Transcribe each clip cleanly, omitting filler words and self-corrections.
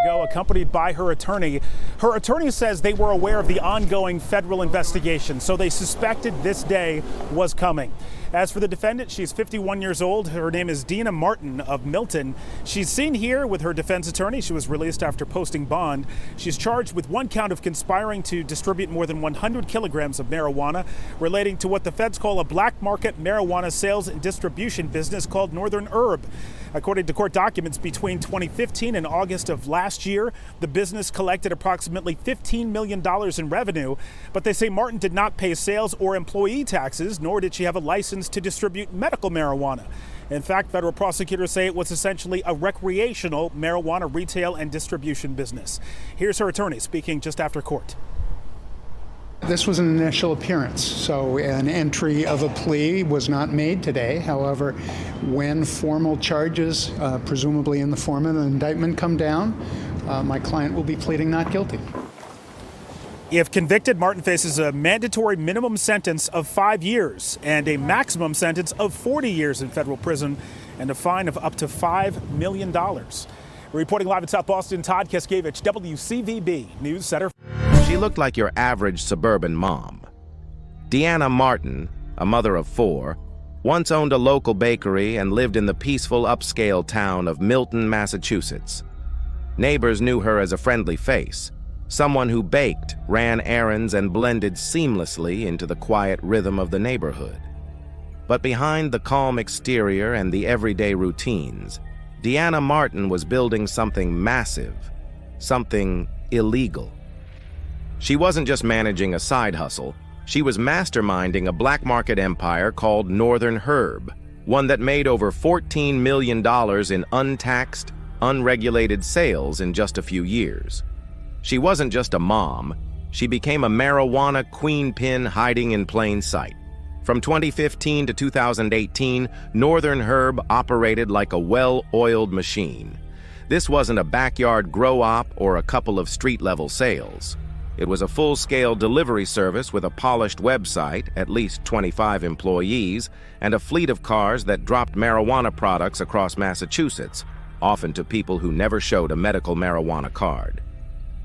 ago, accompanied by her attorney. Her attorney says they were aware of the ongoing federal investigation, so they suspected this day was coming. As for the defendant, she's 51 years old. Her name is Deana Martin of Milton. She's seen here with her defense attorney. She was released after posting bond. She's charged with one count of conspiring to distribute more than 100 kilograms of marijuana relating to what the feds call a black market marijuana sales and distribution business called Northern Herb. According to court documents, between 2015 and August of last year, the business collected approximately $15 million in revenue, but they say Martin did not pay sales or employee taxes, nor did she have a license to distribute medical marijuana. In fact, federal prosecutors say it was essentially a recreational marijuana retail and distribution business. Here's her attorney speaking just after court. This was an initial appearance, so an entry of a plea was not made today. However, when formal charges, presumably in the form of an indictment, come down, my client will be pleading not guilty. If convicted, Martin faces a mandatory minimum sentence of 5 years and a maximum sentence of 40 years in federal prison and a fine of up to $5 million. Reporting live in South Boston, Todd Kaskevich, WCVB News Center. She looked like your average suburban mom. Deana Martin, a mother of 4, once owned a local bakery and lived in the peaceful upscale town of Milton, Massachusetts. Neighbors knew her as a friendly face, someone who baked, ran errands, and blended seamlessly into the quiet rhythm of the neighborhood. But behind the calm exterior and the everyday routines, Deana Martin was building something massive, something illegal. She wasn't just managing a side hustle, she was masterminding a black market empire called Northern Herb, one that made over $14 million in untaxed, unregulated sales in just a few years. She wasn't just a mom, she became a marijuana queenpin hiding in plain sight. From 2015 to 2018, Northern Herb operated like a well-oiled machine. This wasn't a backyard grow-op or a couple of street-level sales. It was a full-scale delivery service with a polished website, at least 25 employees, and a fleet of cars that dropped marijuana products across Massachusetts, often to people who never showed a medical marijuana card.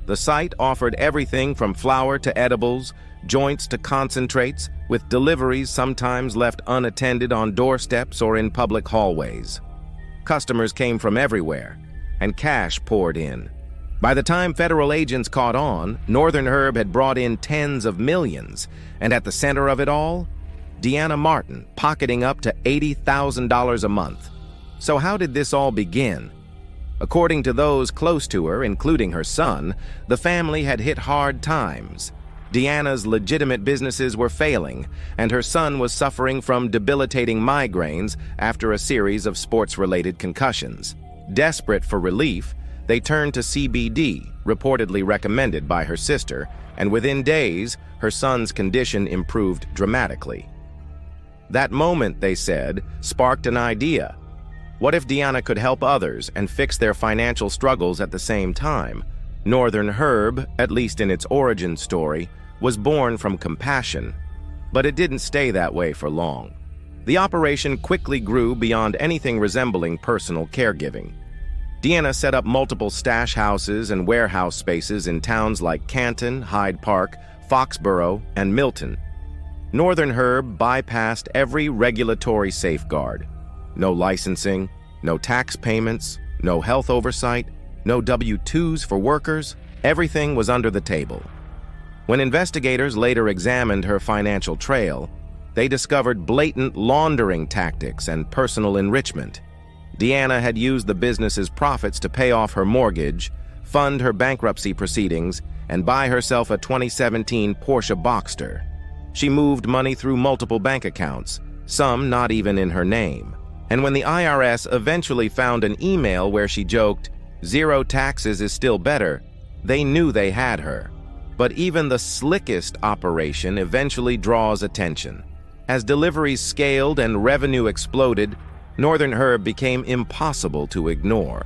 The site offered everything from flour to edibles, joints to concentrates, with deliveries sometimes left unattended on doorsteps or in public hallways. Customers came from everywhere, and cash poured in. By the time federal agents caught on, Northern Herb had brought in tens of millions, and at the center of it all, Deana Martin pocketing up to $80,000 a month. So how did this all begin? According to those close to her, including her son, the family had hit hard times. Deana's legitimate businesses were failing, and her son was suffering from debilitating migraines after a series of sports-related concussions. Desperate for relief, they turned to CBD, reportedly recommended by her sister, and within days, her son's condition improved dramatically. That moment, they said, sparked an idea. What if Deana could help others and fix their financial struggles at the same time? Northern Herb, at least in its origin story, was born from compassion, but it didn't stay that way for long. The operation quickly grew beyond anything resembling personal caregiving. Deana set up multiple stash houses and warehouse spaces in towns like Canton, Hyde Park, Foxborough, and Milton. Northern Herb bypassed every regulatory safeguard. No licensing, no tax payments, no health oversight, no W-2s for workers. Everything was under the table. When investigators later examined her financial trail, they discovered blatant laundering tactics and personal enrichment. Deana had used the business's profits to pay off her mortgage, fund her bankruptcy proceedings, and buy herself a 2017 Porsche Boxster. She moved money through multiple bank accounts, some not even in her name. And when the IRS eventually found an email where she joked, "Zero taxes is still better," they knew they had her. But even the slickest operation eventually draws attention. As deliveries scaled and revenue exploded, Northern Herb became impossible to ignore.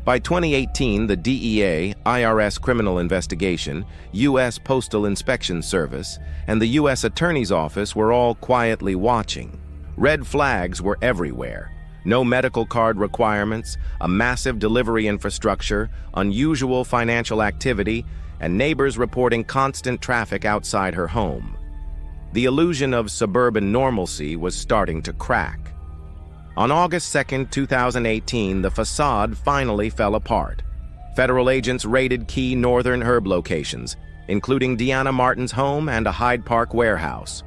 By 2018, the DEA, IRS Criminal Investigation, U.S. Postal Inspection Service, and the U.S. Attorney's Office were all quietly watching. Red flags were everywhere. No medical card requirements, a massive delivery infrastructure, unusual financial activity, and neighbors reporting constant traffic outside her home. The illusion of suburban normalcy was starting to crack. On August 2, 2018, the Facade finally fell apart. Federal agents raided key northern herb locations, including Deana Martin's home and a Hyde Park warehouse.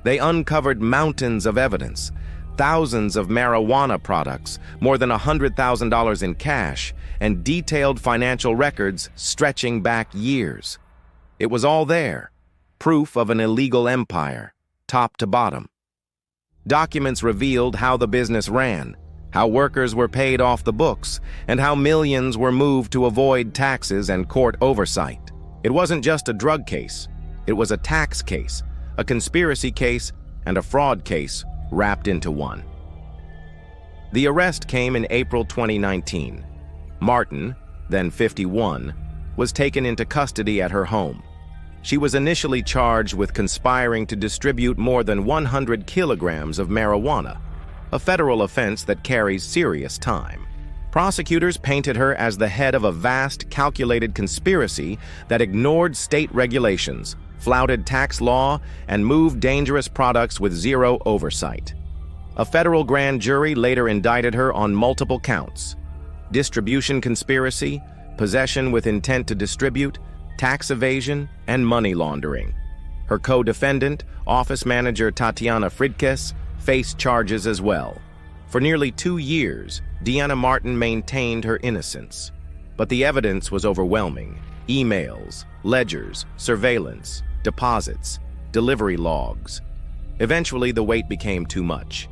They uncovered mountains of evidence, thousands of marijuana products, more than $100,000 in cash, and detailed financial records stretching back years. It was all there, proof of an illegal empire, top to bottom. Documents revealed how the business ran, how workers were paid off the books, and how millions were moved to avoid taxes and court oversight. It wasn't just a drug case. It was a tax case, a conspiracy case, and a fraud case wrapped into one. The arrest came in April 2019. Martin, then 51, was taken into custody at her home. She was initially charged with conspiring to distribute more than 100 kilograms of marijuana, a federal offense that carries serious time. Prosecutors painted her as the head of a vast, calculated conspiracy that ignored state regulations, flouted tax law, and moved dangerous products with zero oversight. A federal grand jury later indicted her on multiple counts: distribution conspiracy, possession with intent to distribute, tax evasion, and money laundering. Her co-defendant, office manager Tatiana Fridkes, faced charges as well. For nearly 2 years, Deana Martin maintained her innocence. But the evidence was overwhelming: emails, ledgers, surveillance, deposits, delivery logs. Eventually, the weight became too much.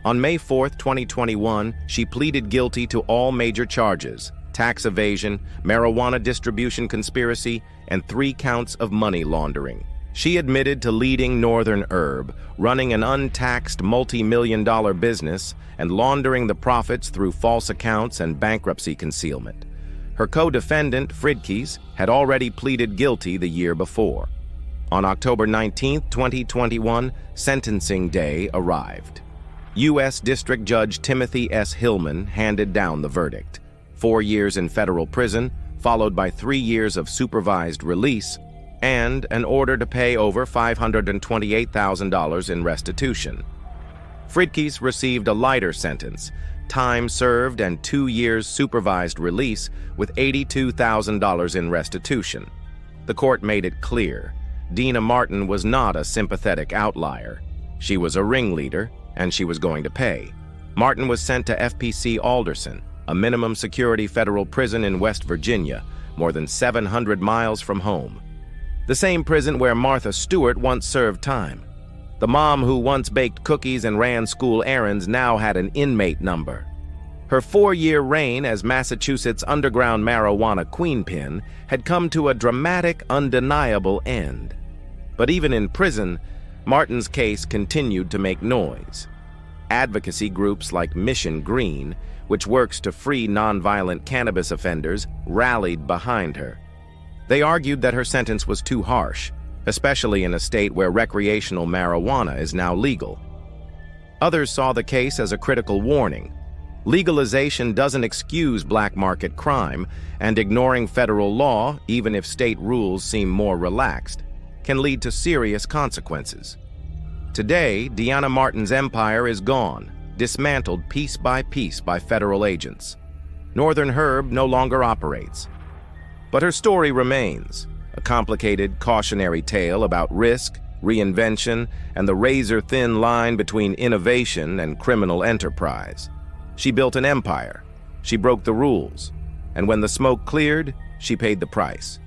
On May 4, 2021, she pleaded guilty to all major charges: tax evasion, marijuana distribution conspiracy, and 3 counts of money laundering. She admitted to leading Northern Herb, running an untaxed multi-million-dollar business, and laundering the profits through false accounts and bankruptcy concealment. Her co-defendant, Fridkes, had already pleaded guilty the year before. On October 19, 2021, sentencing day arrived. U.S. District Judge Timothy S. Hillman handed down the verdict: 4 years in federal prison, followed by 3 years of supervised release, and an order to pay over $528,000 in restitution. Fridkes received a lighter sentence: time served and 2 years supervised release with $82,000 in restitution. The court made it clear Deana Martin was not a sympathetic outlier. She was a ringleader, and she was going to pay. Martin was sent to FPC Alderson, a minimum security federal prison in West Virginia, more than 700 miles from home. The same prison where Martha Stewart once served time. The mom who once baked cookies and ran school errands now had an inmate number. Her 4-year reign as Massachusetts underground marijuana Queenpin had come to a dramatic, undeniable end. But even in prison, Martin's case continued to make noise. Advocacy groups like Mission Green, which works to free nonviolent cannabis offenders, rallied behind her. They argued that her sentence was too harsh, especially in a state where recreational marijuana is now legal. Others saw the case as a critical warning. Legalization doesn't excuse black market crime, and ignoring federal law, even if state rules seem more relaxed, can lead to serious consequences. Today, Deana Martin's empire is gone, dismantled piece by federal agents. Northern Herb no longer operates. But her story remains, a complicated, cautionary tale about risk, reinvention, and the razor-thin line between innovation and criminal enterprise. She built an empire. She broke the rules. And when the smoke cleared, she paid the price.